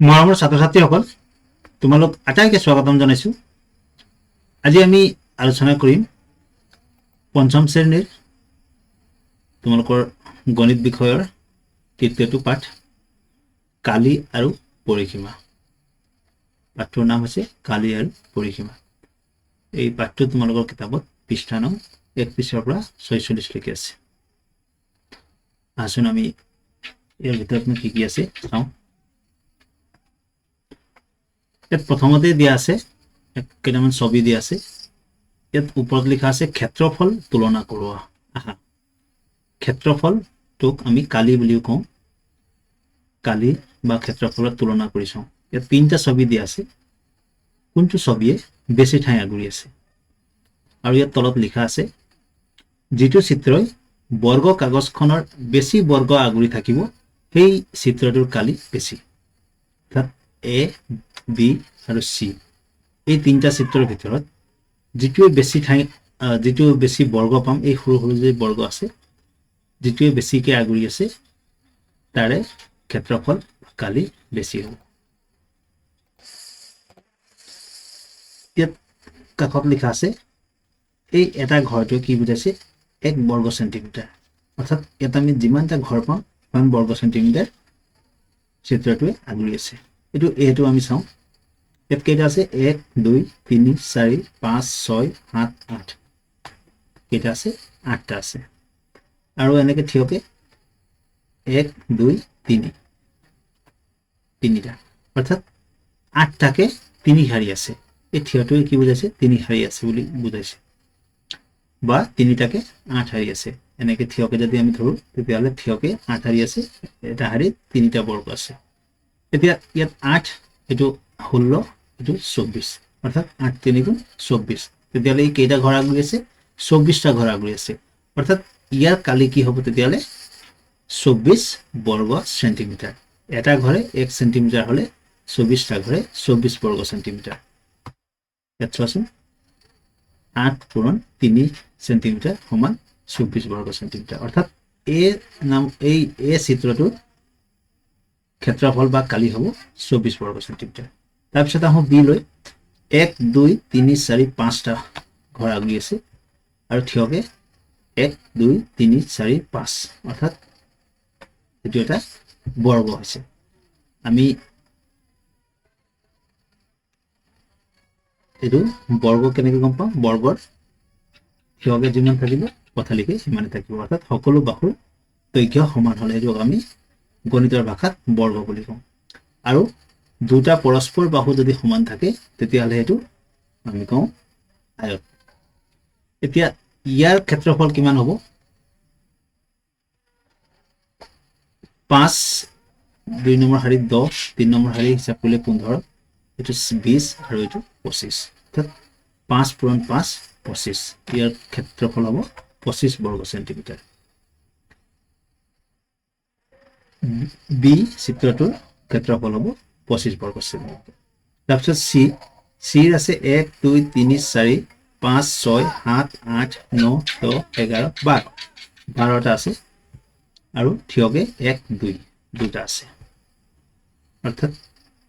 মৰমৰ ছাত্ৰ ছাত্ৰীসকল, তোমালোক আটাইকে স্বাগতম জনাইছোঁ। আজি আমি আলোচনা কৰিম পঞ্চম শ্ৰেণীৰ তোমালোকৰ গণিত বিষয়ৰ তৃতীয়টো পাঠ, কালি আৰু পৰিসীমা। পাঠটোৰ নাম হৈছে কালি আৰু পৰিসীমা। এই পাঠটো তোমালোকৰ কিতাপত পৃষ্ঠা নং 31 পৰা 46 লৈকে আছে। আহচোন আমি ইয়াৰ ভিতৰত কি কি আছে চাওঁ। ইয়াত প্ৰথমতে দিয়া আছে কেইটামান ছবি দিয়া আছে। ইয়াত ওপৰত লিখা আছে ক্ষেত্ৰফল তুলনা কৰোৱা। আহা, ক্ষেত্ৰফলটোক আমি কালি বুলিও কওঁ। কালি বা ক্ষেত্ৰফলৰ তুলনা কৰি চাওঁ। ইয়াত তিনিটা ছবি দিয়া আছে। কোনটো ছবিয়ে বেছি ঠাই আগুৰি আছে? আৰু ইয়াত তলত লিখা আছে যিটো চিত্ৰই বৰ্গ কাগজখনৰ বেছি বৰ্গ আগুৰি থাকিব সেই চিত্ৰটোৰ কালি বেছি। অৰ্থাৎ এ, বি আৰু চি এই তিনিটা চিত্ৰৰ ভিতৰত যিটোৱে বেছি ঠাই যিটো বেছি বৰ্গ পাম, এই সৰু সৰু যে বৰ্গ আছে, যিটোৱে বেছিকে আগুৰি আছে তাৰে ক্ষেত্ৰফল কালি বেছি হ'ব। ইয়াত কাষত লিখা আছে এই এটা ঘৰটোৱে কি বুজাইছে? 1 বৰ্গ চেণ্টিমিটাৰ। অৰ্থাৎ ইয়াত আমি যিমানটা ঘৰ পাম সিমান বৰ্গ চেণ্টিমিটাৰ চিত্ৰটোৱে আগুৰি আছে। এইটো আমি চাওঁ। ইয়াত কেইটা আছে? 1 2 3 4 5 6 7 8 কেইটা আছে? 8টা আছে। আৰু এনেকে থিয়কে 1 2 3 তিনিটা, অৰ্থাৎ 8টাকে 3 শাৰী আছে। এই থিয়টোৱে কি বুজাইছে? 3 শাৰী আছে বুলি বুজাইছে, বা 3টাকে 8 শাৰী আছে। এনেকে থিয়কে যদি আমি ধৰো তেতিয়াহ'লে থিয়কে 8 শাৰী আছে, এটা শাৰীত 3টা বৰ্গ আছে। এতিয়া ইয়াত 8, এইটো 16, এইটো 24, অৰ্থাৎ 8 3 গুণ 24। তেতিয়াহ'লে এই কেইটা ঘৰ আগুৰি আছে? 24টা ঘৰ আগুৰি আছে। অৰ্থাৎ ইয়াৰ কালি কি হ'ব তেতিয়াহ'লে? 24 বৰ্গ চেণ্টিমিটাৰ। এটা ঘৰে 1 চেণ্টিমিটাৰ হ'লে 24টা ঘৰে 24 বৰ্গ চেণ্টিমিটাৰ। ইয়াত চোৱাচোন, 8 পূৰণ 3 চেণ্টিমিটাৰ সমান 24 বৰ্গ চেণ্টিমিটাৰ। অৰ্থাৎ এই চিত্ৰটোৰ ক্ষেত্ৰফল বা কালি হ'ব 24 বৰ্গ চেণ্টিমিটাৰ। তাৰপিছত আহোঁ বি লৈ। 1 2 3 4 5টা ঘৰ আগুৰি আছে আৰু থিয়কে 1 2 3 4 5, অৰ্থাৎ এইটো এটা বৰ্গ হৈছে। আমি এইটো বৰ্গ কেনেকৈ গম পাম? বৰ্গৰ থিয়কে যিমান থাকিব পথালিকে সিমানে থাকিব। অৰ্থাৎ সকলো বাহুৰ দৈৰ্ঘ্য সমান হ'লে এইটোক আমি গণিতৰ ভাষাত বৰ্গ বুলি কওঁ। আৰু দুটা পৰস্পৰ বাহু যদি সমান থাকে তেতিয়াহ'লে সেইটো আমি কওঁ আয়ত। এতিয়া ইয়াৰ ক্ষেত্ৰফল কিমান হ'ব? 5 2 নম্বৰ শাৰীত 10, 3 নম্বৰ শাৰী হিচাপ কৰিলে 15, এইটো 20 আৰু এইটো 25। অৰ্থাৎ 5 পূৰণ 5 25। ইয়াৰ ক্ষেত্ৰফল হ'ব 25 বৰ্গ চেণ্টিমিটাৰ। বি চিত্ৰটোৰ ক্ষেত্ৰফল হ'ব 25 বৰ্গ চেণ্টিমিটাৰ। তাৰপিছত চিৰ আছে 1 2 3 4 5 6 7 8 9 10 11 12, 12টা আছে। আৰু থিয়কে 1 2 দুটা আছে। অৰ্থাৎ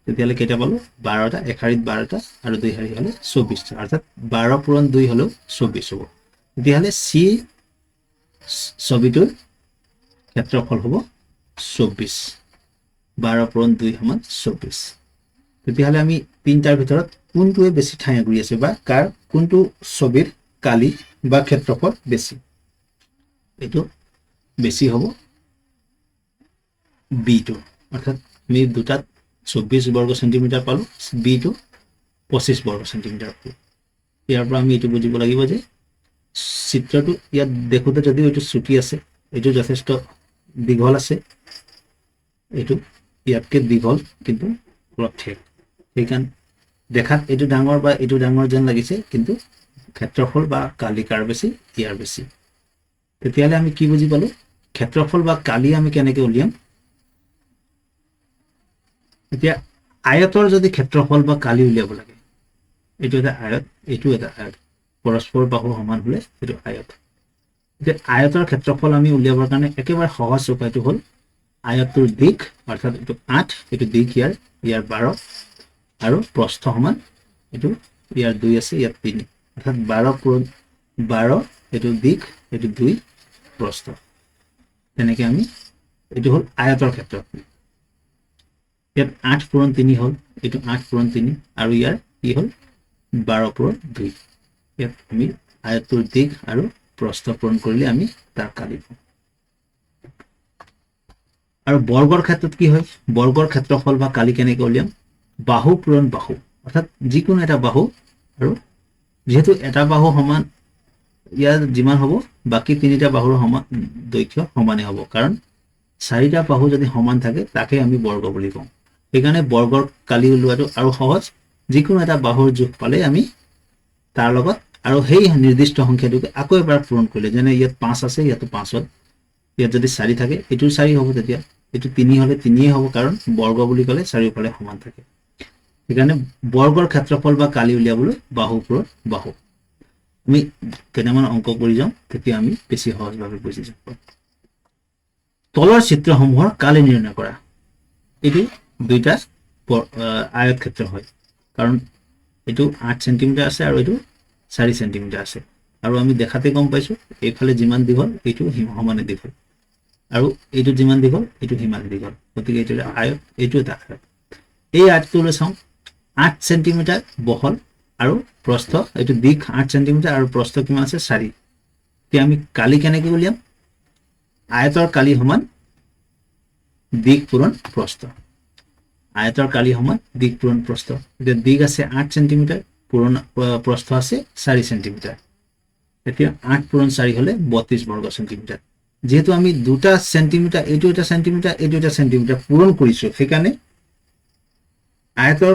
তেতিয়াহ'লে কেইটা পালোঁ? 12টা। এক শাৰীত 12টা আৰু 2 শাৰী হ'লে 24টা। অৰ্থাৎ 12 পূৰণ 2 হ'লেও 24 হ'ব। তেতিয়াহ'লে চি ছবিটোৰ ক্ষেত্ৰফল হ'ব 24। 12 পূৰণ 2 সমান 24। তেতিয়াহ'লে আমি তিনিটাৰ ভিতৰত কোনটোৱে বেছি ঠাই আগুৰি আছে, বা কোনটো ছবিৰ কালি বা ক্ষেত্ৰফল বেছি? এইটো বেছি হ'ব বিটো। অৰ্থাৎ আমি দুটাত 24 বৰ্গ চেণ্টিমিটাৰ পালোঁ, বিটো 25 বৰ্গ চেণ্টিমিটাৰ পালোঁ। ইয়াৰ পৰা আমি এইটো বুজিব লাগিব যে চিত্ৰটো ইয়াত দেখোঁতে যদিও এইটো চুটি আছে, এইটো যথেষ্ট দীঘল আছে, এইটো ইয়াতকৈ দীঘল কিন্তু অলপ ঠেক। সেইকাৰণে দেখাত এইটো ডাঙৰ বা এইটো ডাঙৰ যেন লাগিছে, কিন্তু ক্ষেত্ৰফল বা কালি কাৰ বেছি? ইয়াৰ বেছি। তেতিয়াহ'লে আমি কি বুজি পালোঁ? ক্ষেত্ৰফল বা কালি আমি কেনেকৈ উলিয়াম? এতিয়া আয়তৰ যদি ক্ষেত্ৰফল বা কালি উলিয়াব লাগে, এইটো এটা আয়ত, এইটো এটা আয়ত, পৰস্পৰ বাহু সমান হ'লে এইটো আয়ত। এতিয়া আয়তৰ ক্ষেত্ৰফল আমি উলিয়াবৰ কাৰণে একেবাৰে সহজ উপায়টো হ'ল আয়তটোৰ দিশ অৰ্থাৎ এইটো 8 এইটো দিশ ইয়াৰ 12 আৰু প্ৰস্থ সমান এইটো ইয়াৰ 2 আছে ইয়াত 3 অৰ্থাৎ 12 পূৰণ 12 এইটো দিশ এইটো 2 প্ৰস্থ তেনেকৈ আমি এইটো হ'ল আয়তৰ ক্ষেত্ৰত ইয়াত 8 পূৰণ 3 হ'ল এইটো 8 পূৰণ 3 আৰু ইয়াৰ কি হ'ল 12 পূৰণ 2 ইয়াত আমি আয়তটোৰ দিশ আৰু প্ৰস্থ পূৰণ কৰিলে আমি তাৰ কালি পাম আৰু বৰ্গৰ ক্ষেত্ৰত কি হয় বৰ্গৰ ক্ষেত্ৰফল বা কালি কেনেকৈ উলিয়াম বাহু পূৰণ বাহু অৰ্থাৎ যিকোনো এটা বাহু আৰু যেহেতু এটা বাহু সমান ইয়াৰ যিমান হ'ব বাকি তিনিটা বাহুৰ সমান দৈৰ্ঘ্য সমানে হ'ব কাৰণ চাৰিটা বাহু যদি সমান থাকে তাকে আমি বৰ্গ বুলি কওঁ সেইকাৰণে বৰ্গৰ কালি উলিওৱাটো আৰু সহজ যিকোনো এটা বাহুৰ জোখ পালে আমি তাৰ লগত আৰু সেই নিৰ্দিষ্ট সংখ্যাটোকে আকৌ এবাৰ পূৰণ কৰিলে যেনে ইয়াত 5 আছে ইয়াতো 5 হ'ল ইয়াত যদি 4 থাকে এইটো 4 হ'ব তেতিয়া এইটো 3 হলে 3 হ'ব কাৰণ বৰ্গ বুলি ক'লে চাৰিওফালে সমান থাকে সেইকাৰণে বৰ্গৰ ক্ষেত্ৰফল বা কালি উলিয়াবলৈ বাহু পূৰণ বাহু আমি কেইটামান অংক কৰি যাওঁ তেতিয়া আমি বেছি সহজভাৱে বুজি যাব তলৰ চিত্ৰসমূহৰ কালি নিৰ্ণয় কৰা এইটো দুইটা আয়ত ক্ষেত্ৰ হয় কাৰণ এইটো 8 সেন্টিমিটাৰ আছে আৰু এইটো 4 সেন্টিমিটাৰ আছে আৰু আমি দেখাতে গম পাইছো এইফালে যিমান দীঘল এইটো সমানে দীঘল আৰু এইটো যিমান দীঘল এইটো সিমানে দীঘল গতিকে এইটো আয়ত এইটো এটা আয়ত এই আয়তটোলৈ চাওঁ 8 সেন্টিমিটাৰ বহল আৰু প্ৰস্থ এইটো দিশ 8 সেন্টিমিটাৰ আৰু প্ৰস্থ কিমান আছে 4 এতিয়া আমি কালি কেনেকৈ উলিয়াম আয়তৰ কালি সমান দিশ পূৰণ প্ৰস্থ আয়তৰ কালি সমান দিশ পূৰণ প্ৰস্থ এতিয়া দিশ আছে 8 সেন্টিমিটাৰ পূৰণ প্ৰস্থ আছে 4 সেন্টিমিটাৰ এতিয়া 8 পূৰণ 4 হলে 32 বৰ্গ সেন্টিমিটাৰ যেহেতু আমি দুটা সেন্টিমিটাৰ এইটো এটা সেন্টিমিটাৰ পূৰণ কৰিছো সেইকাৰণে আয়তৰ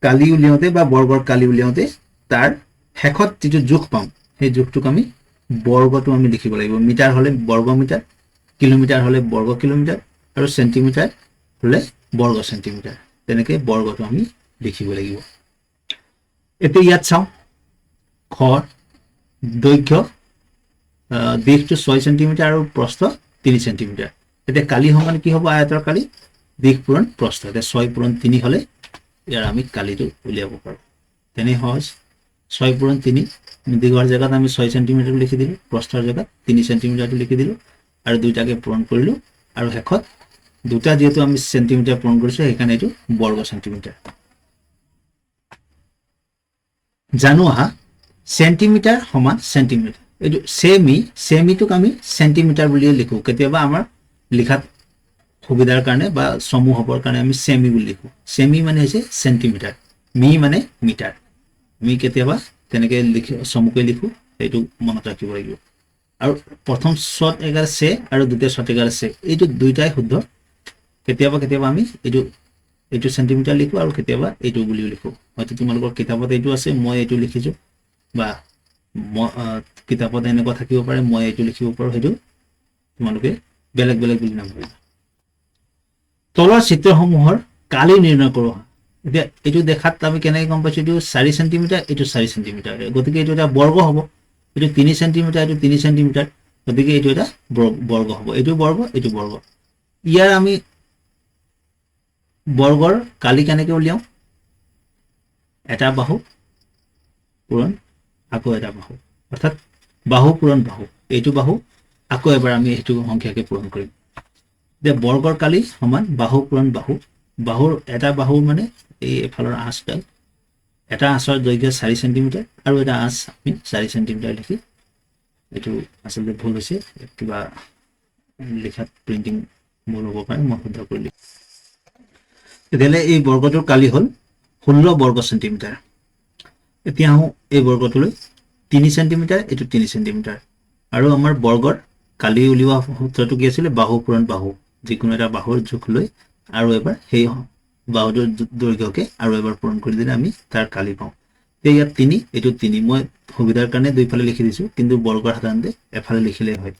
কালি উলিয়াওঁতে বা বৰ্গৰ কালি উলিয়াওঁতে তাৰ শেষত যিটো জোখ পাম সেই জোখটোক আমি বৰ্গটো আমি লিখিব লাগিব মিটাৰ হলে বৰ্গ মিটাৰ কিলোমিটাৰ হলে বৰ্গ কিলোমিটাৰ আৰু সেন্টিমিটাৰ হলে বৰ্গ সেন্টিমিটাৰ তেনেকৈ বৰ্গটো আমি লিখিব লাগিব এতিয়া ইয়াত চাওঁ খ দৈৰ্ঘ্য দিশটো 6 সেন্টিমিটাৰ আৰু প্ৰস্থ 3 সেন্টিমিটাৰ এতিয়া কালি সমান কি হ'ব আয়তৰ কালি দিশ পূৰণ প্ৰস্থ এতিয়া 6 পূৰণ 3 হলে ইয়াৰ আমি কালিটো উলিয়াব পাৰোঁ তেনে সহজ 6 পূৰণ 3 দীঘৰ জেগাত আমি 6 সেন্টিমিটাৰ লিখি দিলোঁ প্ৰস্থৰ জেগাত 3 সেন্টিমিটাৰটো লিখি দিলোঁ আৰু দুইটাকে পূৰণ কৰিলোঁ আৰু শেষত দুটা যেহেতু আমি সেন্টিমিটাৰ পূৰণ কৰিছোঁ সেইকাৰণে এইটো বৰ্গ সেন্টিমিটাৰ জানো আহা সেন্টিমিটাৰ সমান সেন্টিমিটাৰ এইটো সেমিটোক আমি সেন্টিমিটাৰ বুলিয়ে লিখোঁ কেতিয়াবা আমাৰ লিখাত সুবিধাৰ কাৰণে বা চমু হ'বৰ কাৰণে আমি সেমি বুলি লিখোঁ সেমি মানে হৈছে সেন্টিমিটাৰ মি মানে মিটাৰ আমি কেতিয়াবা তেনেকৈ চমুকৈ লিখোঁ সেইটো মনত ৰাখিব লাগিব আৰু প্ৰথম ছত এগাৰ সে আৰু দ্বিতীয় ছত এগাৰ সে এইটো দুইটাই শুদ্ধ কেতিয়াবা আমি এইটো সেন্টিমিটাৰ লিখোঁ আৰু কেতিয়াবা এইটো বুলিও লিখোঁ হয়তো তোমালোকৰ কিতাপত এইটো আছে মই এইটো লিখিছোঁ বা কিতাপত এনেকুৱা থাকিব পাৰে মই এইটো লিখিব পাৰোঁ সেইটো তোমালোকে বেলেগ বুলি নাভাবিবা তলৰ চিত্ৰসমূহৰ কালি নিৰ্ণয় কৰোঁ এতিয়া এইটো দেখাত আমি কেনেকৈ গম পাইছোঁ এইটো 4 সেন্টিমিটাৰ এইটো 4 সেন্টিমিটাৰ গতিকে এইটো এটা বৰ্গ হ'ব এইটো 3 সেন্টিমিটাৰ এইটো 3 সেন্টিমিটাৰ গতিকে এইটো এটা বৰ্গ হ'ব এইটো বৰ্গ ইয়াৰ আমি বৰ্গৰ কালি কেনেকৈ উলিয়াওঁ এটা বাহু পূৰণ আকৌ এটা বাহু অৰ্থাৎ বাহু পূৰণ বাহু এইটো বাহু আকৌ এবাৰ আমি এইটো সংখ্যাকে পূৰণ কৰিম যে বৰ্গৰ কালি সমান বাহু পূৰণ বাহু বাহুৰ এটা বাহু মানে এই এফালৰ আঁচডাল এটা আঁচৰ দৈৰ্ঘ্য 4 সেন্টিমিটাৰ আৰু এটা আঁচ আমি 4 সেন্টিমিটাৰ লিখি এইটো আচলতে ভুল হৈছে কিবা লিখাত প্ৰিণ্টিং ভুল হ'ব পাৰে মই শুদ্ধ কৰি লিখিম তেতিয়াহ'লে এই বৰ্গটোৰ কালি হ'ল 16 বৰ্গ সেন্টিমিটাৰ এতিয়া আহোঁ এই বৰ্গটোলৈ 3 সেন্টিমিটাৰ এইটো 3 সেন্টিমিটাৰ আৰু আমাৰ বৰ্গৰ কালি উলিওৱা সূত্ৰটো কি আছিলে বাহু পূৰণ বাহু যিকোনো এটা বাহুৰ জোখ লৈ আৰু এবাৰ সেই বাহুটোৰ দৈৰ্ঘ্যকে আৰু এবাৰ পূৰণ কৰি দিলে আমি তাৰ কালি পাওঁ এতিয়া ইয়াত 3 এইটো 3 মই সুবিধাৰ কাৰণে দুইফালে লিখি দিছোঁ কিন্তু বৰ্গৰ সাধাৰণতে এফালে লিখিলেই হয়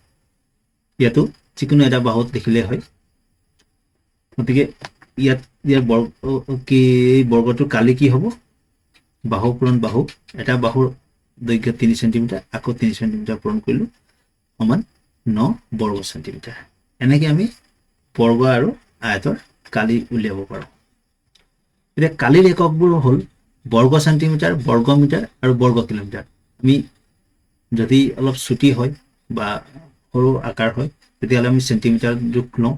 ইয়াতো যিকোনো এটা বাহুত লিখিলেই হয় গতিকে ইয়াৰ বৰ্গটোৰ কালি কি হ'ব বাহু পূৰণ বাহু এটা বাহুৰ দৈৰ্ঘ্য 3 সেন্টিমিটাৰ আকৌ 3 সেন্টিমিটাৰ পূৰণ কৰিলোঁ সমান 9 বৰ্গ সেন্টিমিটাৰ এনেকৈ আমি বৰ্গ আৰু আয়তৰ কালি উলিয়াব পাৰোঁ। এতিয়া কালিৰ এককবোৰ হ'ল বৰ্গ চেণ্টিমিটাৰ, বৰ্গ মিটাৰ আৰু বৰ্গ কিলোমিটাৰ। আমি যদি অলপ চুটি হয় বা সৰু আকাৰ হয় তেতিয়াহ'লে আমি চেণ্টিমিটাৰ জোখ লওঁ,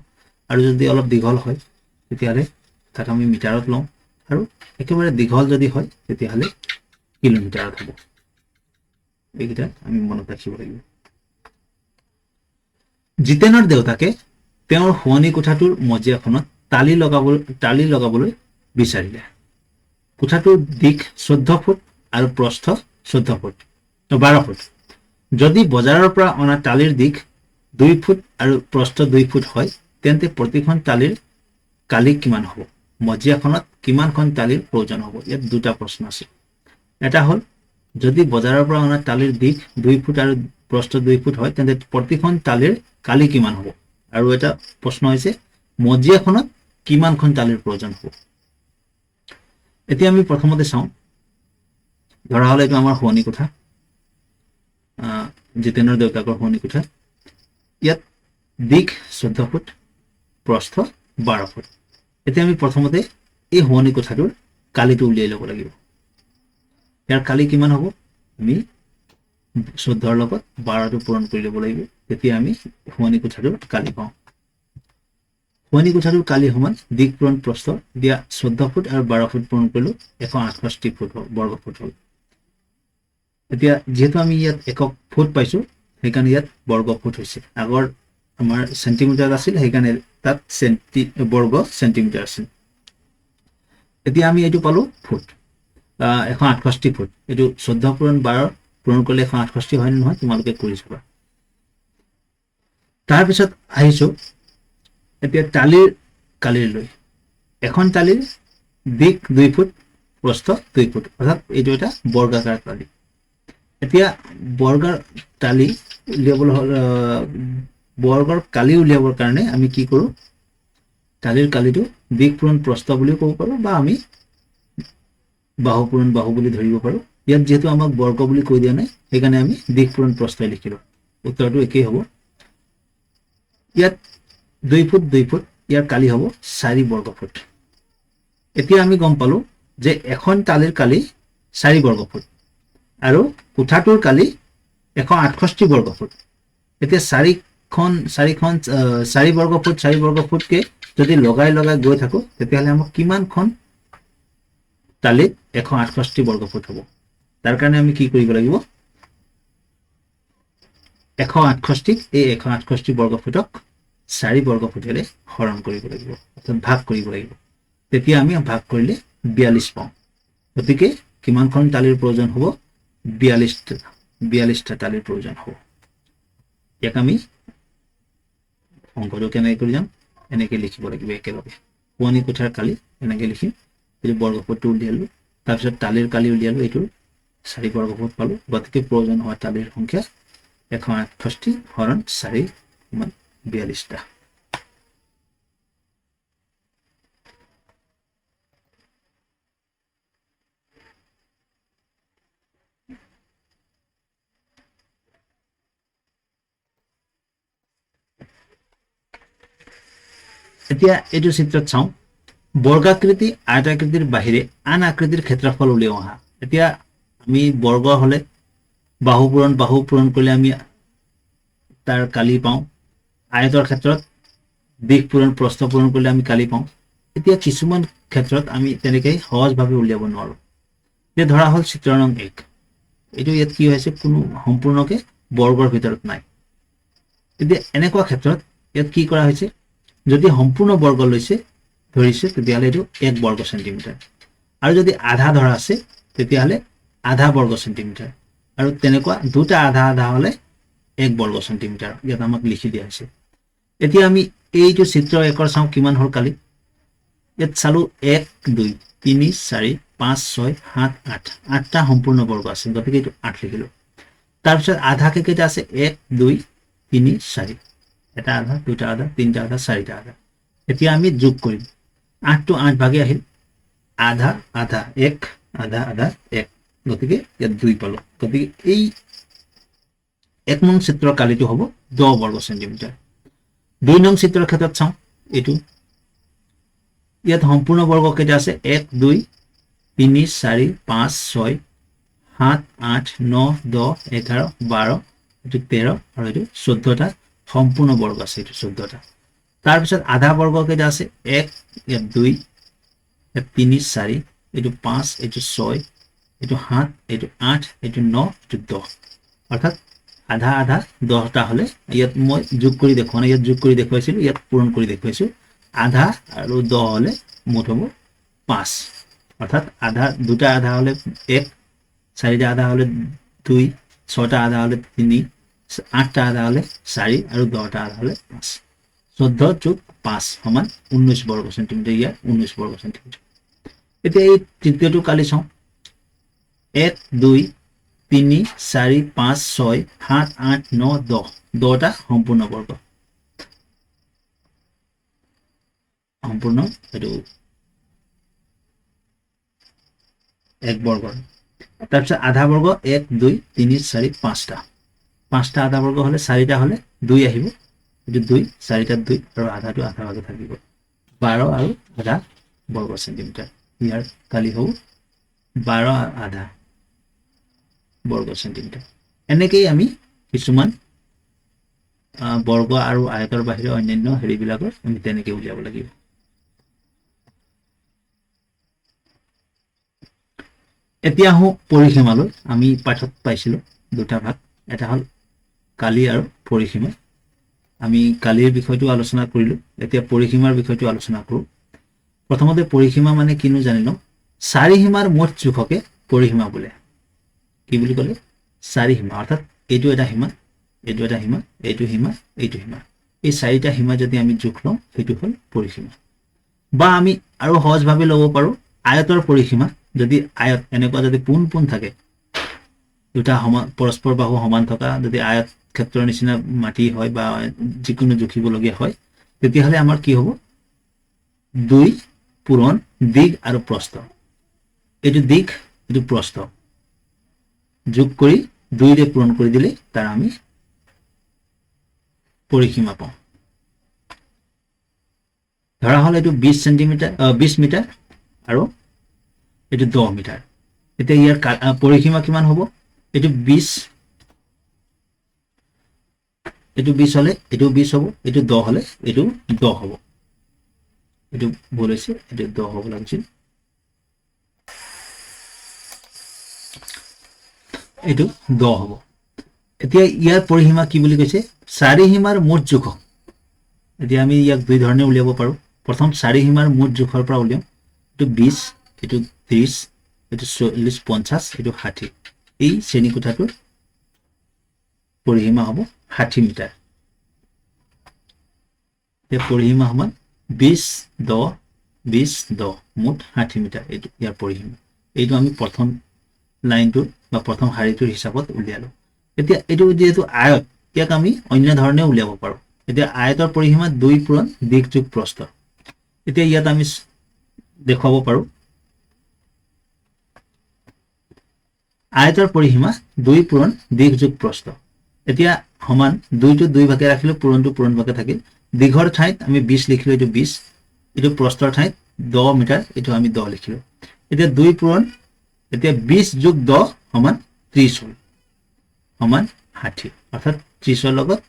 আৰু যদি অলপ দীঘল হয় তেতিয়াহ'লে তাক আমি মিটাৰত লওঁ, আৰু একেবাৰে দীঘল যদি হয় তেতিয়াহ'লে কিলোমিটাৰত হ'ব। এইকেইটা আমি মনত ৰাখিব লাগিব। জিতেনৰ দেউতাকে তেওঁৰ শোৱনি কোঠাটোৰ মজিয়াখনত টালি লগাবলৈ বিচাৰিলে। কোঠাটোৰ দিশ 14 ফুট আৰু প্ৰস্থ 12 ফুট। যদি বজাৰৰ পৰা অনা টালিৰ দিশ 2 ফুট আৰু প্ৰস্থ 2 ফুট হয় তেন্তে প্ৰতিখন টালিৰ কালি কিমান হ'ব? মজিয়াখনত কিমানখন টালিৰ প্ৰয়োজন হ'ব? ইয়াত দুটা প্ৰশ্ন আছে। এটা হ'ল যদি বজাৰৰ পৰা অনা টালিৰ দিশ 2 ফুট আৰু প্ৰস্থ 2 ফুট হয় তেন্তে প্ৰতিখন টালিৰ কালি কিমান হ'ব? আৰু এটা প্ৰশ্ন হৈছে মজিয়াখনত কিমানখন টালিৰ প্ৰয়োজন হ'ব? এতিয়া আমি প্ৰথমতে চাওঁ, ধৰা হলে এইটো আমাৰ শোৱনি কোঠা, জিতেনৰ দেউতাকৰ শোৱনি কোঠা। ইয়াত দিশ 14 ফুট, প্ৰস্থ 12 ফুট। এতিয়া আমি প্ৰথমতে এই শোৱনি কোঠাটোৰ কালিটো উলিয়াই ল'ব লাগিব। ইয়াৰ কালি কিমান হ'ব? আমি 14ৰ লগত 12টো পূৰণ কৰি ল'ব লাগিব, তেতিয়া আমি শোৱনি কোঠাটোৰ কালি পাওঁ। শোৱনি কোঠাটোৰ কালি সমান দিশ পূৰণ প্ৰস্থ দিয়া 14 ফুট আৰু 12 ফুট পূৰণ কৰিলোঁ 168 ফুট বৰ্গ ফুট হ'ল। এতিয়া যিহেতু আমি ইয়াত একক ফুট পাইছোঁ সেইকাৰণে ইয়াত বৰ্গ ফুট হৈছে। আগৰ আমাৰ চেণ্টিমিটাৰ আছিল সেইকাৰণে তাত বৰ্গ চেণ্টিমিটাৰ আছিল। এতিয়া আমি এইটো পালোঁ ফুট, 168 ফুট। এইটো 14 পূৰণ 12 পূৰণ কৰিলে 168 হয় নে নহয় তোমালোকে কৰি চাবা। তাৰপিছত আহিছোঁ এতিয়া টালিৰ কালিলৈ। এখন টালিৰ দিশ 2 ফুট, প্ৰস্থ 2 ফুট, অৰ্থাৎ এইটো এটা বৰ্গাকাৰ টালি। এতিয়া বৰ্গৰ কালি উলিয়াবৰ কাৰণে আমি কি কৰোঁ? টালিৰ কালিটো দিশ পূৰণ প্ৰস্থ বুলিও ক'ব পাৰোঁ বা আমি বাহু পূৰণ বাহু বুলি ধৰিব পাৰোঁ। ইয়াত যিহেতু আমাক বৰ্গ বুলি কৈ দিয়া নাই সেইকাৰণে আমি দিশ পূৰণ প্ৰস্থই লিখিলোঁ। উত্তৰটো একেই হ'ব। ইয়াত 2 ফুট 2 ফুট, ইয়াৰ কালি হ'ব 4 বৰ্গ ফুট। এতিয়া আমি গম পালোঁ যে এখন টালিৰ কালি 4 বৰ্গ ফুট আৰু কোঠাটোৰ কালি 168 বৰ্গ ফুট। এতিয়া 4 বৰ্গ ফুটকে যদি লগাই গৈ থাকোঁ তেতিয়াহ'লে আমাক কিমানখন টালিত 168 বৰ্গ ফুট হ'ব? তাৰ কাৰণে আমি কি কৰিব লাগিব? 168 বৰ্গ ফুটক 4 বৰ্গ ফুটেৰে হৰণ কৰিব লাগিব, অৰ্থাৎ ভাগ কৰিব লাগিব। তেতিয়া আমি ভাগ কৰিলে 42 পাওঁ। গতিকে কিমানখন টালিৰ প্ৰয়োজন হ'ব? 42টা টালিৰ প্ৰয়োজন হ'ব। ইয়াক আমি অংকটো কেনেকৈ কৰি যাম? এনেকৈ লিখিব লাগিব একেলগে। শোৱনি কোঠাৰ কালি এনেকৈ লিখিম, এইটো বৰ্গ ফুটটো উলিয়ালোঁ, তাৰপিছত টালিৰ কালি উলিয়ালোঁ, এইটো 4 বৰ্গ ফুট পালোঁ। গতিকে প্ৰয়োজন হোৱা টালিৰ সংখ্যা 168 হৰণ 4 সমান 42টা। এতিয়া এইটো চিত্ৰত চাওঁ, বৰ্গাকৃতি আয়তাকৃতিৰ বাহিৰে আন আকৃতিৰ ক্ষেত্ৰফল উলিয়াই অহা। এতিয়া আমি বৰ্গ হ'লে বাহু পূৰণ কৰিলে আমি তাৰ কালি পাওঁ। আয়তৰ ক্ষেত্ৰত দিশ পূৰণ প্ৰস্থ পূৰণ কৰিলে আমি কালি পাওঁ। এতিয়া কিছুমান ক্ষেত্ৰত আমি তেনেকৈ সহজভাৱে উলিয়াব নোৱাৰোঁ। এতিয়া ধৰা হ'ল চিত্ৰ নং 1, এইটো ইয়াত কি হৈছে? কোনো সম্পূৰ্ণকে বৰ্গৰ ভিতৰত নাই। এতিয়া এনেকুৱা ক্ষেত্ৰত ইয়াত কি কৰা হৈছে? যদি সম্পূৰ্ণ বৰ্গ ধৰিছে তেতিয়াহ'লে এইটো 1 বৰ্গ চেণ্টিমিটাৰ, আৰু যদি আধা ধৰা আছে তেতিয়াহ'লে আধা বৰ্গ চেণ্টিমিটাৰ, আৰু তেনেকুৱা দুটা আধা হ'লে 1 বৰ্গ চেণ্টিমিটাৰ ইয়াত আমাক লিখি দিয়া হৈছে। এতিয়া আমি এইটো চিত্ৰ 1ৰ চাওঁ কিমান হ'ল কালি। ইয়াত চালোঁ 1 2 3 4 5 6 7 8, 8টা সম্পূৰ্ণ বৰ্গ আছে, গতিকে এইটো 8 লিখিলোঁ। তাৰপিছত আধাকে কেইটা আছে? 1 2 3 4, এটা আধা, দুটা আধা, তিনিটা আধা, চাৰিটা আধা। এতিয়া আমি যোগ কৰিম, 8টো 8 ভাগে আহিল, আধা আধা 1, আধা আধা 1, গতিকে ইয়াত 2 পালোঁ। গতিকে এই 1 নং চিত্ৰৰ কালিটো হ'ব 10 বৰ্গ চেণ্টিমিটাৰ। 2 নং চিত্ৰৰ ক্ষেত্ৰত চাওঁ, এইটো ইয়াত সম্পূৰ্ণ বৰ্গ কেইটা আছে 1 2 3 4 5 6 7 8 9 10 11 12 এইটো 13 আৰু এইটো 14টা সম্পূৰ্ণ বৰ্গ আছে এইটো 14টা তাৰ পিছত আধা বৰ্গ কেইটা আছে 1 ইয়াত 2 ইয়াত 3 4 এইটো 5 এইটো 6 এইটো 7 এইটো 8 এইটো 9 এইটো 10 অৰ্থাৎ আধা আধা 10টা হলে ইয়াত মই যোগ কৰি দেখুৱা নাই ইয়াত যোগ কৰি দেখুৱাইছিল ইয়াত পূৰণ কৰি দেখুৱাইছো আধা আৰু 10 হলে মুঠ হ'ব 5 অৰ্থাৎ আধা দুটা আধা হলে 1 চাৰিটা আধা হলে 2 ছটা আধা হলে 3 আঠটা আধা হলে 4 আৰু 10টা আধা হলে 5 14 যোগ 5 সমান 19 বৰ্গ সেন্টিমিটাৰ ইয়াৰ 19 বৰ্গ সেন্টিমিটাৰ এতিয়া এই তৃতীয়টো কালি চাওঁ 1 2 3 4 5 6 7 8 9 10 10টা সম্পূৰ্ণ বৰ্গ সম্পূৰ্ণ এইটো এক বৰ্গ তাৰপিছত আধা বৰ্গ 1 2 3 4 5টা 5টা আধা বৰ্গ হলে 4টা হলে 2 আহিব এইটো 2 4টা 2 আৰু আধাটো আধা ভাগে থাকিব 12 আৰু আধা বৰ্গ সেন্টিমিটাৰ ইয়াৰ কালি হ'ব 12 আধা বৰ্গ সেন্টিমিটাৰ এনেকৈ আমি কিছুমান বৰ্গ আৰু আয়তৰ বাহিৰে অন্যান্য হেৰিবিলাকৰ আমি তেনেকৈ উলিয়াব লাগিব এতিয়া হও পৰিসীমালৈ আমি পাঠত পাইছিলো দুটা ভাগ এটা হল কালি আৰু পৰিসীমা আমি কালিৰ বিষয়টো আলোচনা কৰিলো এতিয়া পৰিসীমাৰ বিষয়টো আলোচনা কৰো প্ৰথমতে পৰিসীমা মানে কিনো জানিলো চাৰি সীমাৰ মুঠ জোখকে পৰিসীমা বোলে কি বুলি ক'লে চাৰি সীমা অৰ্থাৎ এইটো এটা সীমা এইটো এটা সীমা এইটো সীমা এইটো সীমা এই চাৰিটা সীমা যদি আমি জোখ লওঁ সেইটো হল পৰিসীমা বা আমি আৰু সহজভাৱে ল'ব পাৰো আয়তৰ পৰিসীমা যদি আয়ত এনেকুৱা যদি পোন থাকে দুটা সমান পৰস্পৰ বাহু সমান থকা যদি আয়ত ক্ষেত্ৰৰ নিচিনা মাটি হয় বা যিকোনো জুখিবলগীয়া হয় তেতিয়াহলে আমাৰ কি হ'ব 2 পূৰণ দিগ আৰু প্ৰস্থ এইটো দিগ এইটো প্ৰস্থ যোগ কৰি 2 ৰে পূৰণ কৰি দিলে তাৰ আমি পৰিসীমা পাওঁ ধৰা হল এইটো 20 সেন্টিমিটাৰ 20 মিটাৰ আৰু এইটো 10 মিটাৰ এতিয়া ইয়াৰ পৰিসীমা কিমান হ'ব এইটো 20 হলে এইটো 20 হ'ব এইটো 10 হলে এইটো 10 হ'ব এইটো ভুল হৈছে এইটো 10 হ'ব লাগিছিল এইটো 10 হ'ব এতিয়া ইয়াৰ পৰিসীমা কি বুলি কৈছে চাৰি সীমাৰ মুঠ জোখ এতিয়া আমি ইয়াক দুই ধৰণে উলিয়াব পাৰো প্ৰথম চাৰি সীমাৰ মুঠ জোখৰ পৰা উলিয়াম এইটো 20 এইটো 30 এইটো 40 50 এইটো 60 এই শ্ৰেণী কোঠাটোৰ পৰিসীমা হ'ব 60 মিটাৰ এই পৰিসীমা সমান 20 10 20 10 মুঠ 60 মিটাৰ এইটো ইয়াৰ পৰিসীমা এইটো আমি প্ৰথম লাইনটো বা প্ৰথম শাৰীটোৰ হিচাপত উলিয়ালো এতিয়া এইটো যেহেতু আয়ত ইয়াক আমি অন্য ধৰণে উলিয়াব পাৰো এতিয়া আয়তৰ পৰিসীমা 2 পূৰণ দিগ যোগ প্ৰস্থ এতিয়া ইয়াত আমি দেখুৱাব পাৰো আয়তৰ পৰিসীমা 2 পূৰণ দিগ যোগ প্ৰস্থ এতিয়া সমান 2 টো 2 ভাগে ৰাখিলো পূৰণটো পূৰণ ভাগে থাকিল দীঘৰ ঠাইত আমি 20 লিখিলো এইটো 20 এইটো প্ৰস্থৰ ঠাইত 10 মিটাৰ এইটো আমি 10 লিখিলো এতিয়া 2 পূৰণ এতিয়া 20 যোগ 10 সমান 30 হল সমান 60 অৰ্থাৎ 30 ৰ লগত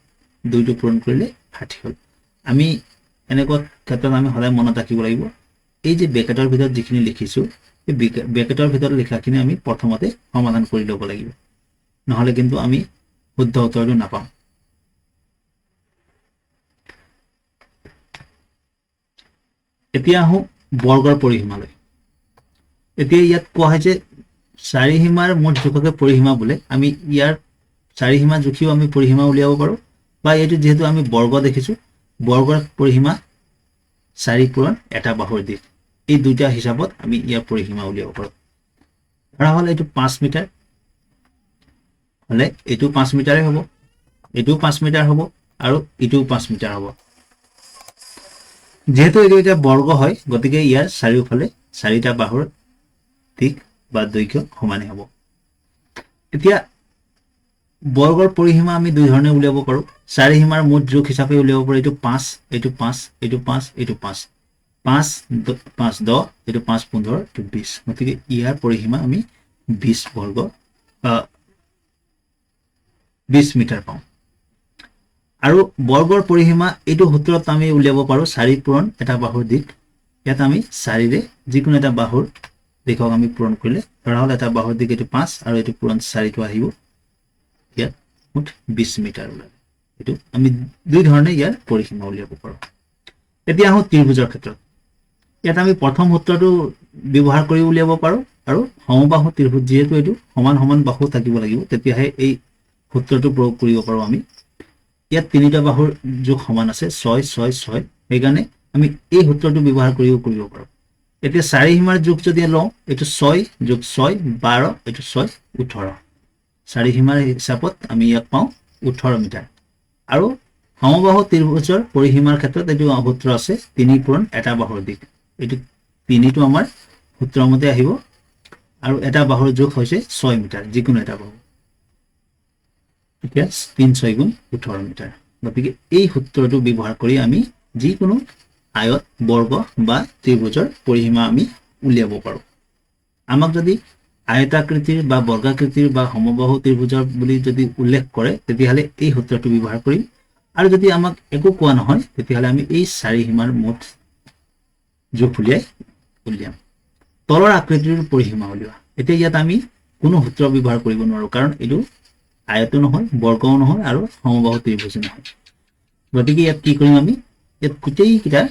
2 টো পূৰণ কৰিলে 60 হল আমি এনেকুৱা ক্ষেত্ৰত আমি সদায় মনত ৰাখিব লাগিব এই যে ব্ৰেকেটৰ ভিতৰত যিখিনি লিখিছো এই ব্ৰেকেটৰ ভিতৰত লিখাখিনি আমি প্ৰথমতে সমাধান কৰি ল'ব লাগিব নহলে কিন্তু আমি শুদ্ধ উত্তৰটো নাপাম এতিয়া আহো বৰ্গৰ পৰিসীমালৈ এতিয়া ইয়াত কোৱা হৈছে চাৰি সীমাৰ মুঠ জোখকে পৰিসীমা বোলে আমি ইয়াৰ চাৰি সীমা জুখিও আমি পৰিসীমা উলিয়াব পাৰো বা এইটো যেহেতু আমি বৰ্গ দেখিছো বৰ্গৰ পৰিসীমা 4 পূৰণ এটা বাহুৰ দিশ এই দুইটা হিচাপত আমি ইয়াৰ পৰিসীমা উলিয়াব পাৰো ধৰা হল এইটো 5 মিটাৰ হলে এইটো 5 মিটাৰে হ'ব এইটো 5 মিটাৰ হ'ব আৰু এইটো 5 মিটাৰ হ'ব যেহেতু এইটো এটা বৰ্গ হয় গতিকে ইয়াৰ চাৰিওফালে চাৰিটা বাহুৰ দিশ বা দৈৰ্ঘ্য সমানে হ'ব এতিয়া বৰ্গৰ পৰিসীমা আমি দুই ধৰণে উলিয়াব পাৰো চাৰিসীমাৰ মুঠ যোগ হিচাপে উলিয়াব পাৰো এইটো 5 এইটো 5 এইটো 5 এইটো 5 5 5 10 এইটো 5 15 এইটো 20 গতিকে ইয়াৰ পৰিসীমা আমি 20 বৰ্গ 20 মিটাৰ পাওঁ আৰু বৰ্গৰ পৰিসীমা এইটো সূত্ৰত আমি উলিয়াব পাৰো 4 পূৰণ এটা বাহুৰ দিশ ইয়াত আমি 4 ৰে যিকোনো এটা বাহুৰ দিশক আমি পূৰণ কৰিলে ধৰা হল এটা বাহুৰ দিশ এইটো 5 আৰু এইটো পূৰণ 4 টো আহিব ইয়াত মুঠ 20 মিটাৰ ওলাব এইটো আমি দুই ধৰণে ইয়াৰ পৰিসীমা উলিয়াব পাৰো এতিয়া আহো ত্ৰিভুজৰ ক্ষেত্ৰত ইয়াত আমি প্ৰথম সূত্ৰটো ব্যৱহাৰ কৰি উলিয়াব পাৰো আৰু সমবাহু ত্ৰিভুজ যেহেতু এইটো সমান সমান বাহু থাকিব লাগিব তেতিয়াহে এই সূত্ৰটো প্ৰয়োগ কৰিব পাৰো আমি ইয়াত তিনিটা বাহুৰ যোগ সমান আছে 6 6 6 সেইকাৰণে আমি এই সূত্ৰটো ব্যৱহাৰ কৰিব পাৰো এতিয়া চাৰিসীমাৰ যোগ যদি লওঁ এইটো 6 যোগ 6 12 এইটো 6 18 চাৰিসীমাৰ হিচাপত আমি ইয়াক পাওঁ 18 মিটাৰ আৰু সমবাহু ত্ৰিভুজৰ পৰিসীমাৰ ক্ষেত্ৰত এইটো সূত্ৰ আছে 3 পূৰণ এটা বাহুৰ দিশ এইটো 3টো আমাৰ সূত্ৰৰ মতে আহিব আৰু এটা বাহুৰ যোগ হৈছে 6 মিটাৰ যিকোনো এটা বাহু এতিয়া 3 6 গুণ 18 মিটাৰ গতিকে এই সূত্ৰটো ব্যৱহাৰ কৰি আমি যিকোনো আয়ত বৰ্গ বা ত্ৰিভুজৰ পৰিসীমা আমি উলিয়াব পাৰো আমাক যদি আয়তাকৃতিৰ বা বৰ্গাকৃতিৰ বা সমবাহু ত্ৰিভুজৰ বুলি যদি উল্লেখ কৰে তেতিয়াহলে এই সূত্ৰটো ব্যৱহাৰ কৰিম আৰু যদি আমাক একো কোৱা নহয় তেতিয়াহলে আমি এই চাৰিসীমাৰ মুঠ যোগ উলিয়াম তলৰ আকৃতিৰ পৰিসীমা উলিওৱা এতিয়া ইয়াত আমি কোনো সূত্ৰ ব্যৱহাৰ কৰিব নোৱাৰো কাৰণ এইটো আয়তো নহয় বৰ্গও নহয় আৰু সমবাহু ত্ৰিভুজ নহয় গতিকে ইয়াত কি কৰিম আমি ইয়াত গোটেইকেইটা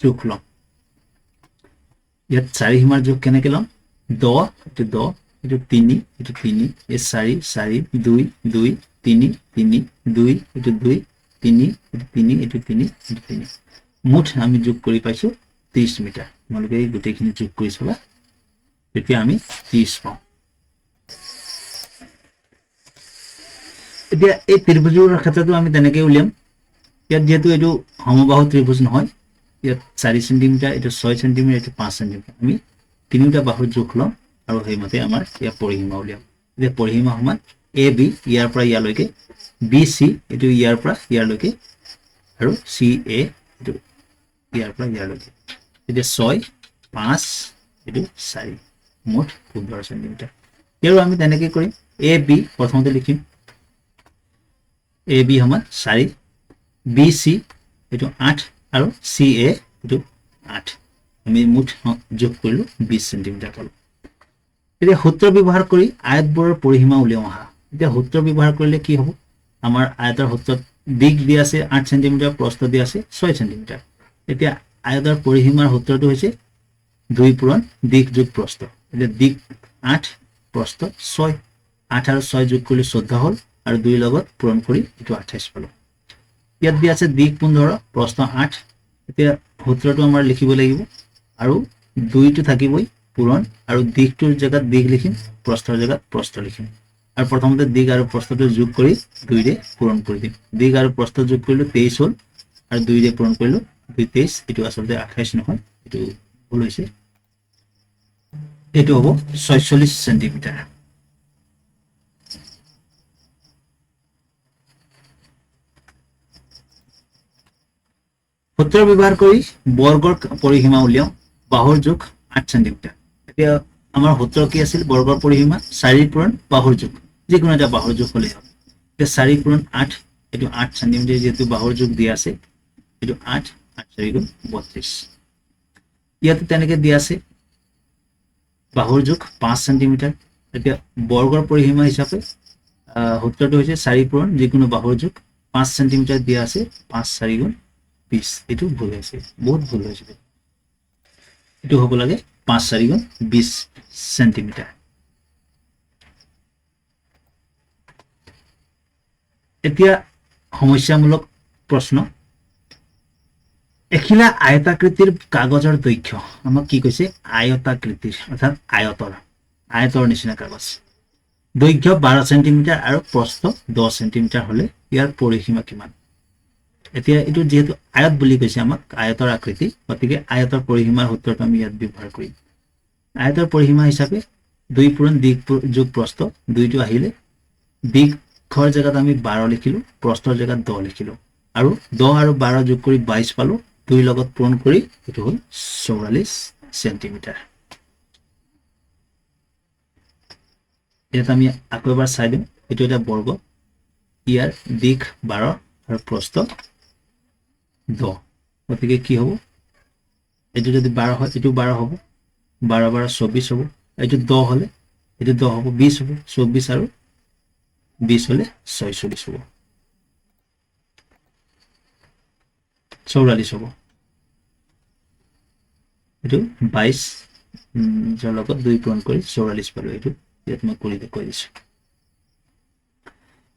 যোগ লম ইয়াত চাৰিসীমাৰ যোগ কেনেকৈ লম 10 এইটো 3 এইটো 3 এই 4 4 2 2 3 3 2 এইটো 2 3 এইটো 3 এইটো 3 এইটো 3 মুঠ আমি যোগ কৰি পাইছো 30 মিটাৰ তোমালোকে এই গোটেইখিনি যোগ কৰি চাবা তেতিয়া আমি 30 পাওঁ এতিয়া এই ত্ৰিভুজৰ ক্ষেত্ৰতো আমি তেনেকৈ উলিয়াম ইয়াত যেহেতু এইটো সমবাহু ত্ৰিভুজ নহয় ইয়াত 4 সেন্টিমিটাৰ এইটো 6 সেন্টিমিটাৰ এইটো 5 সেন্টিমিটাৰ আমি তিনিটা বাহুৰ যোগ লম আৰু সেইমতে আমাৰ ইয়াৰ পৰিসীমা উলিয়াম এতিয়া পৰিসীমা সমান এ বি ইয়াৰ পৰা ইয়ালৈকে বি চি এইটো ইয়াৰ পৰা ইয়ালৈকে আৰু চি এ এইটো ইয়াৰ পৰা ইয়ালৈকে এতিয়া 6 5 এইটো 4 মুঠ 15 সেন্টিমিটাৰ ইয়াৰো আমি তেনেকৈ কৰিম এ বি প্ৰথমতে লিখিম এ বি সমান 4 বি চি এইটো 8 আৰু চি এ এইটো 8 আমি মুঠ যোগ কৰিলো 20 সেন্টিমিটাৰ পালো এতিয়া সূত্ৰ ব্যৱহাৰ কৰি আয়তবোৰৰ পৰিসীমা উলিয়াও আহা এতিয়া সূত্ৰ ব্যৱহাৰ কৰিলে কি হ'ব আমাৰ আয়তৰ সূত্ৰত দিক দিয়া আছে 8 সেন্টিমিটাৰ প্ৰস্থ দিয়া আছে 6 সেন্টিমিটাৰ এতিয়া আয়তৰ পৰিসীমাৰ সূত্ৰটো হৈছে 2 পূৰণ দিক যোগ প্ৰস্থ এতিয়া দিক 8 প্ৰস্থ 6 8 আৰু 6 যোগ কৰিলে 14 হ'ল আৰু 2 লগত পূৰণ কৰি এইটো 28 পালো ইয়াত দিয়া আছে দিক 15 প্ৰস্থ 8 এতিয়া সূত্ৰটো আমাৰ লিখিব লাগিব আৰু 2টো থাকিবই পূৰণ আৰু দিকটোৰ জায়গাত দিক লিখিম প্ৰস্থৰ জায়গাত প্ৰস্থ লিখিম আৰু প্ৰথমতে দিক আৰু প্ৰস্থটো যোগ কৰি 2 ৰে পূৰণ কৰি দিম দিক আৰু প্ৰস্থ যোগ কৰিলো 23 হ'ল আৰু 2 ৰে পূৰণ কৰিলো 2 23 এটো আসলে 28 নহয় এটো ভুল হৈছে এটো হ'ব 46 সেন্টিমিটাৰ সূত্ৰ ব্যৱহাৰ কৰি বৰ্গৰ পৰিসীমা উলিয়াও বাহুৰ যোগ 8 সেন্টিমিটাৰ এতিয়া আমাৰ সূত্ৰ কি আছিল বৰ্গৰ পৰিসীমা 4 পূৰণ বাহুৰ যোগ যিকোনো এটা বাহুৰ যোগ হ'লে হ'ল এতিয়া 4 পূৰণ 8 এটো 8 সেন্টিমিটাৰ যেহেতু বাহুৰ যোগ দিয়া আছে এটো 8 8 4 গুণ 32 ইয়াতে তেনেকৈ দিয়া আছে বাহুৰ যোগ 5 সেন্টিমিটাৰ এতিয়া বৰ্গৰ পৰিসীমা হিচাপে সূত্ৰটো হৈছে 4 পূৰণ যিকোনো বাহুৰ যোগ 5 সেন্টিমিটাৰ দিয়া আছে 5 4 গুণ 20 এটো ভুল হৈছে বহুত ভুল হৈছে এটো হ'ব লাগে 5 4 গুণ 20 সেন্টিমিটাৰ এতিয়া সমস্যামূলক প্ৰশ্ন এখিলা আয়তাকৃতিৰ কাগজৰ দৈৰ্ঘ্য আমাক কি কৈছে আয়তাকৃতিৰ অৰ্থাৎ আয়তৰ নিচিনা কাগজ দৈৰ্ঘ্য 12 সেন্টিমিটাৰ আৰু প্ৰস্থ 10 সেন্টিমিটাৰ হলে ইয়াৰ পৰিসীমা কিমান এতিয়া এটো যেহেতু আয়ত বুলি কৈছে আমাক আয়তৰ আকৃতি গতিকে আয়তৰ পৰিসীমাৰ সূত্ৰটো আমি ইয়াত ব্যৱহাৰ কৰিম আয়তৰ পৰিসীমা হিচাপে 2 পূৰণ দিক যোগ প্ৰস্থ 2টো আহিলে দিক দৈৰ্ঘ্যৰ জেগাত আমি 12 লিখিলো, প্ৰস্থৰ জেগাত 10 লিখিলো, আৰু 10 আৰু 12 যোগ কৰি 22 পালো, 2 লগত পূৰণ কৰি এটো হ'ল 44 সেন্টিমিটাৰ। এটা আমি আকৌ এবাৰ চাই দিম, এটো এটা বৰ্গ, ইয়াৰ দিক 12 আৰু প্ৰস্থ 10, গতিকে কি হ'ব, এটো যদি 12 হয় এটো 12 হ'ব, 12 12 24 হ'ব, এটো 10 হলে এটো 10 হ'ব, 20 হ'ব, 24 আৰু 20 হলে 46 হ'ব, 44 হ'ব। এটো 22 যাৰ লগত 2 পূৰণ কৰি 44 পালো, এটো ইয়াত মই কৰি দেখুৱাই দিছো।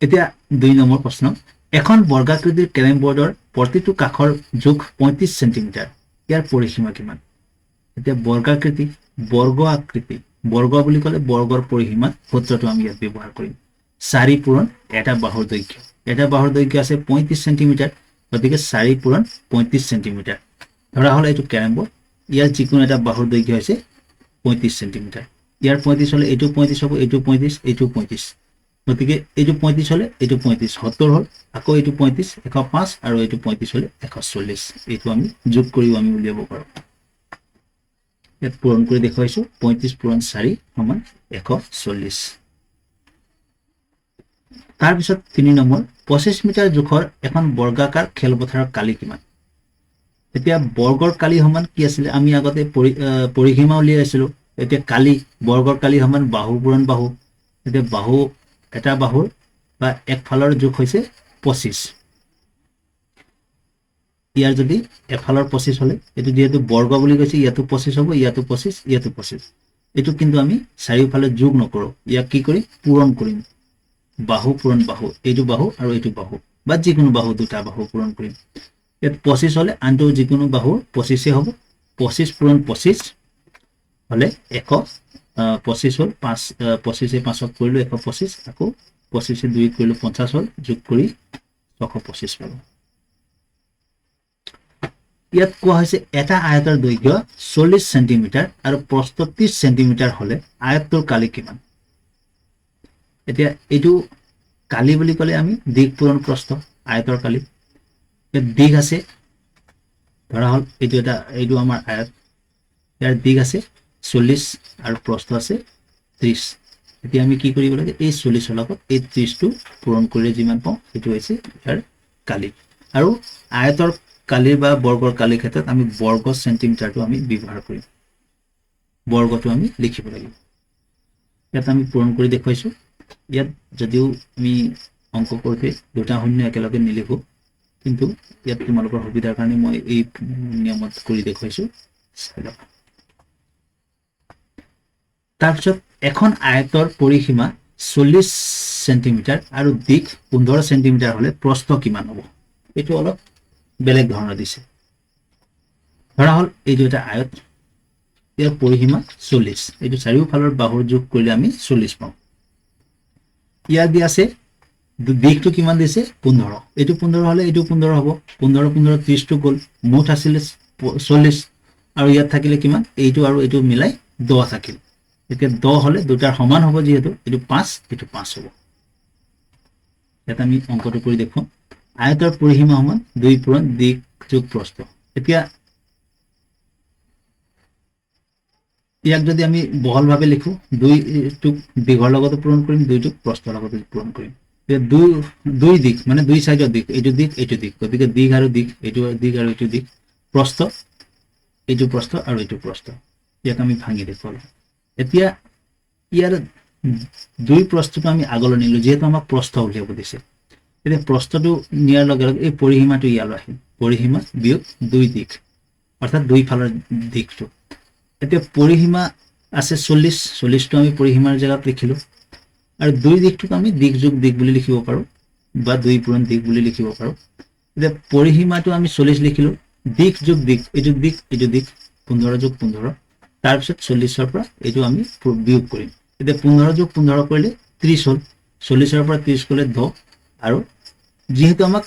এতিয়া 2 নম্বৰ প্ৰশ্ন, এখন বৰ্গাকৃতিৰ কেৰম বৰ্ডৰ প্ৰতিটো কাষৰ জোখ 35 সেন্টিমিটাৰ, ইয়াৰ পৰিসীমা কিমান? এতিয়া বৰ্গাকৃতি, বৰ্গ আকৃতি, বৰ্গ বুলি ক'লে বৰ্গৰ পৰিসীমা সূত্ৰটো আমি ইয়াত ব্যৱহাৰ কৰিম। 4 পূৰণ এটা বাহুৰ দৈৰ্ঘ্য, এটা বাহুৰ দৈৰ্ঘ্য আছে 35 সেন্টিমিটাৰ, গতিকে 4 পূৰণ 35 সেন্টিমিটাৰ। ধৰা হল এইটো কেৰম বৰ্ড, ইয়াৰ যিকোনো এটা বাহুৰ দৈৰ্ঘ্য হৈছে 35 সেন্টিমিটাৰ, ইয়াৰ 35 হলে এইটো 35 হ'ব, এইটো 35, এইটো 35, গতিকে এইটো 35 হলে এইটো 35 70 হল, আকৌ এইটো 35 105 আৰু এইটো 35 হলে 140, এইটো আমি যোগ কৰি আমি উলিয়াব পাৰো। ইয়াত পূৰণ কৰি দেখুৱাইছো, 35 পূৰণ 4 সমান 140। তাৰপিছত 3 নম্বৰ, 25 মিটাৰ জোখৰ এখন বৰ্গাকাৰ খেলপথাৰৰ কালি কিমান? এতিয়া বৰ্গৰ কালি সমান কি আছিলে, আমি আগতে পৰিসীমা উলিয়াইছিলো, এতিয়া কালি, বৰ্গৰ কালি সমান বাহু পূৰণ বাহু, এতিয়া বাহু, এটা বাহুৰ বা একফালৰ জোখ হৈছে 25, ইয়াৰ যদি এফালৰ 25 হলে, এটো যেহেতু বৰ্গ বুলি কৈছে ইয়াতো 25 হ'ব, ইয়াতো 25, ইয়াতো 25, এটো কিন্তু আমি চাৰিওফালে যোগ নকৰো, ইয়াক কি কৰিম, পূৰণ কৰিম, বাহু পূৰণ বাহু, এইটো বাহু আৰু এইটো বাহু, বা যিকোনো বাহু, দুটা বাহু পূৰণ কৰিম। ইয়াত 25 হলে আনটো যিকোনো বাহু 25 হ'ব, 25 পূৰণ 25 হলে 125 হল, 25 5ক কৰিলো 125, আকৌ 25 2 কৰিলো 50 হল, যোগ কৰি 625 পালো। ইয়াত কোৱা হৈছে এটা আয়তৰ দৈৰ্ঘ্য 40 সেন্টিমিটাৰ আৰু প্ৰস্থ 30 সেন্টিমিটাৰ হলে আয়তটোৰ কালি কিমান? এতিয়া এইটো কালি বুলি ক'লে আমি দিক পূৰণ প্ৰস্থ, আয়তৰ কালি, ইয়াত দিক আছে, ধৰা হল এইটো আমাৰ আয়ত, ইয়াৰ দিক আছে 40 আৰু প্ৰস্থ আছে 30, এতিয়া আমি কি কৰিব লাগে, এই 40 লগত এই 30টো পূৰণ কৰি যিমান পাওঁ সেইটো হৈছে ইয়াৰ কালি। আৰু আয়তৰ কালি বা বৰ্গৰ কালিৰ ক্ষেত্ৰত আমি বৰ্গ সেন্টিমিটাৰটো আমি ব্যৱহাৰ কৰিম, বৰ্গটো আমি লিখিব লাগিব। ইয়াত আমি পূৰণ কৰি দেখুৱাইছো, ইয়াত যদিও আমি অংক কৰোঁতে দুটা শূন্য একেলগে নিলিখো, কিন্তু ইয়াত তোমালোকৰ সুবিধাৰ কাৰণে মই এই নিয়মত কৰি দেখুৱাইছো, চাই লওক। তাৰপিছত এখন আয়তৰ পৰিসীমা 40 সেন্টিমিটাৰ আৰু দিক 15 সেন্টিমিটাৰ হলে প্ৰস্থ কিমান হ'ব? এইটো অলপ বেলেগ ধৰণৰ দিছে, ধৰা হল এইটো এটা আয়ত, ইয়াৰ পৰিসীমা 40, এইটো চাৰিওফালৰ বাহুৰ যোগ কৰিলে আমি 40 পাওঁ। ইয়াত দিয়া আছে দিকটো কিমান দিছে 15, এইটো 15 হলে এইটো 15 হ'ব, 15 15 30টো গ'ল, মুঠ আছিলে 40, আৰু ইয়াত থাকিলে কিমান, এইটো আৰু এইটো মিলাই 10 থাকিল, এতিয়া 10 হলে দুটাৰ সমান হ'ব, যিহেতু এইটো 5 এইটো 5 হ'ব। ইয়াত আমি অংকটো কৰি দেখুৱাম, আয়তৰ পৰিসীমা সমান 2 পূৰণ দিক যোগ প্ৰস্থ। এতিয়া ইয়াক যদি আমি বহলভাৱে লিখো, 2টোক দীঘৰ লগতো পূৰণ কৰিম, 2টোক প্ৰস্থৰ লগতো পূৰণ কৰিম, দুই দিক মানে দুই সাইডৰ দিক, এইটো দিক এইটো দিক, গতিকে দিক আৰু দিক, এইটো দিক আৰু এইটো দিক, প্ৰস্থ এইটো প্ৰস্থ আৰু এইটো প্ৰস্থ, ইয়াক আমি ভাঙি দেখুৱালো। এতিয়া ইয়াৰ দুই প্ৰস্থটো আমি আগলৈ নিলো, যিহেতু আমাক প্ৰস্থ উলিয়াব দিছে, এতিয়া প্ৰস্থটো নিয়াৰ লগে লগে এই পৰিসীমাটো ইয়ালৈ আহিল, পৰিসীমা বিয়োগ দুই দিক, অৰ্থাৎ দুই ফালৰ দিকটো। এতিয়া পৰিসীমা আছে 40, 40টো আমি পৰিসীমাৰ জেগাত লিখিলো, আৰু দুই দিকটোক আমি দিক যোগ দিক বুলি লিখিব পাৰো, বা 2 পূৰণ দিক বুলি লিখিব পাৰো। এতিয়া পৰিসীমাটো আমি 40 লিখিলো, দিক যোগ দিক, এইটো দিক এইটো দিক, 15 যোগ 15, তাৰপিছত 40ৰ পৰা এইটো আমি বিয়োগ কৰিম, এতিয়া 15 যোগ 15 কৰিলে 30 হল, 40ৰ পৰা 30 কৰিলে 10, আৰু যিহেতু আমাক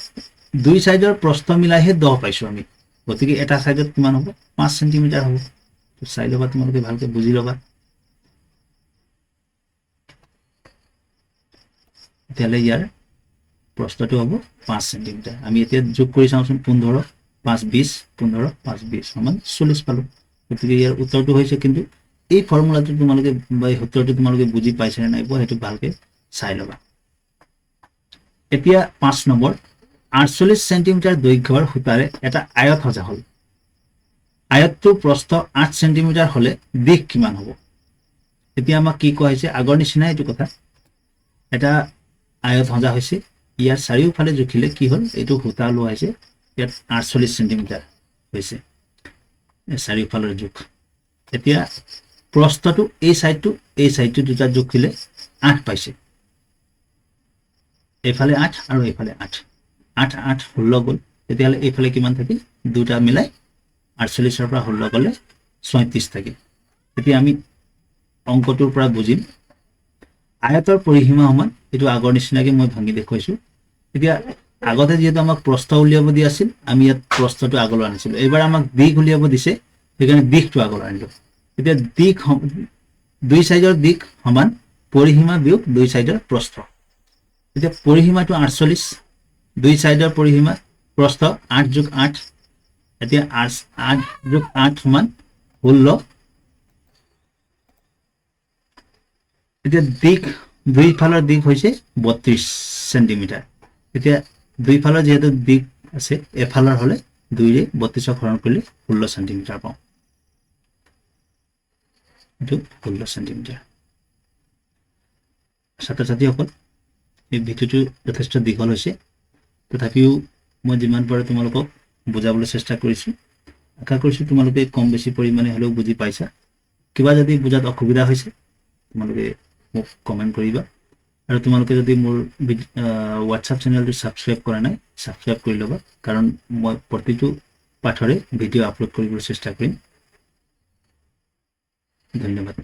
দুই সাইডৰ প্ৰস্থ মিলাইহে 10 পাইছো আমি, গতিকে এটা সাইডত কিমান হ'ব, 5 সেন্টিমিটাৰ হ'ব। চাই ল'বা, তোমালোকে ভালকে বুজি ল'বা। তেতিয়াহ'লে ইয়াৰ প্ৰস্থটো হ'ব 5 সেন্টিমিটাৰ আমি এতিয়া যোগ কৰি চাওঁচোন 15 5 20 15 5 20 সমান 40 পালো গতিকে ইয়াৰ উত্তৰটো হৈছে কিন্তু এই ফৰ্মুলাটো তোমালোকে বা এই সূত্ৰটো তোমালোকে বুজি পাইছে নে নাই সেইটো ভালকে চাই ল'বা এতিয়া 5 নম্বৰ 48 সেন্টিমিটাৰ দৈৰ্ঘ্যৰ সূতাৰে এটা আয়ত সজা হ'ল আয়তটোৰ প্ৰস্থ 8 সেন্টিমিটাৰ হলে দিশ কিমান হ'ব এতিয়া আমাক কি কোৱা হৈছে আগৰ নিচিনা এইটো কথা এটা আয়ত সজা হৈছে ইয়াৰ চাৰিওফালে জুখিলে কি হ'ল এইটো সূতা লোৱা হৈছে ইয়াত 48 সেন্টিমিটাৰ হৈছে চাৰিওফালৰ জোখ এতিয়া প্ৰস্থটো এই সাইডটো দুটা জুখিলে 8 পাইছে এইফালে 8 আৰু এইফালে 8 8 8 16 গ'ল তেতিয়াহ'লে এইফালে কিমান থাকিল দুটা মিলাই 48 পৰা 16 গ'লে 37 থাকিল এতিয়া আমি অংকটোৰ পৰা বুজিম আয়তৰ পৰিসীমা সমান এইটো আগৰ নিচিনাকৈ মই ভাঙি দেখুৱাইছোঁ এতিয়া আগতে যেহেতু আমাক প্ৰস্থ উলিয়াব দিয়া আছিল আমি ইয়াত প্ৰস্থটো আগলৈ আনিছিলোঁ এইবাৰ আমাক দিশ উলিয়াব দিছে সেইকাৰণে দিশটো আগলৈ আনিলোঁ এতিয়া দিশ দুই সাইডৰ দিশ সমান পৰিসীমা বিয়োগ দুই সাইডৰ প্ৰস্থ এতিয়া পৰিসীমাটো 48 দুই সাইডৰ পৰিসীমা প্ৰস্থ 8 যোগ 8 এতিয়া 8 যোগ 8 সমান 16 এতিয়া দিশ দুই ফালৰ দিশ হৈছে 32 সেন্টিমিটাৰ এতিয়া দুই ফালৰ যেহেতু দিশ আছে এফালৰ হলে 2 ৰে 32 হৰণ কৰিলে 16 সেন্টিমিটাৰ পাওঁ এইটো 16 সেন্টিমিটাৰ ছাত্ৰ-ছাত্ৰীসকল এই ভিডিওটো যথেষ্ট দীঘল হৈছে তথাপিও মই যিমান পাৰো তোমালোকক বুজাবলৈ চেষ্টা কৰিছোঁ আশা কৰিছোঁ তোমালোকে কম বেছি পৰিমাণে হ'লেও বুজি পাইছা কিবা যদি বুজাত অসুবিধা হৈছে তোমালোকে মোক কমেন্ট কৰিবা আৰু তোমালোকে যদি মোৰ WhatsApp চেনেলটো সাবস্ক্ৰাইব কৰা নাই সাবস্ক্ৰাইব কৰি ল'বা কাৰণ মই প্ৰতিটো পাঠৰে ভিডিও আপলোড কৰিবলৈ চেষ্টা কৰিম ধন্যবাদ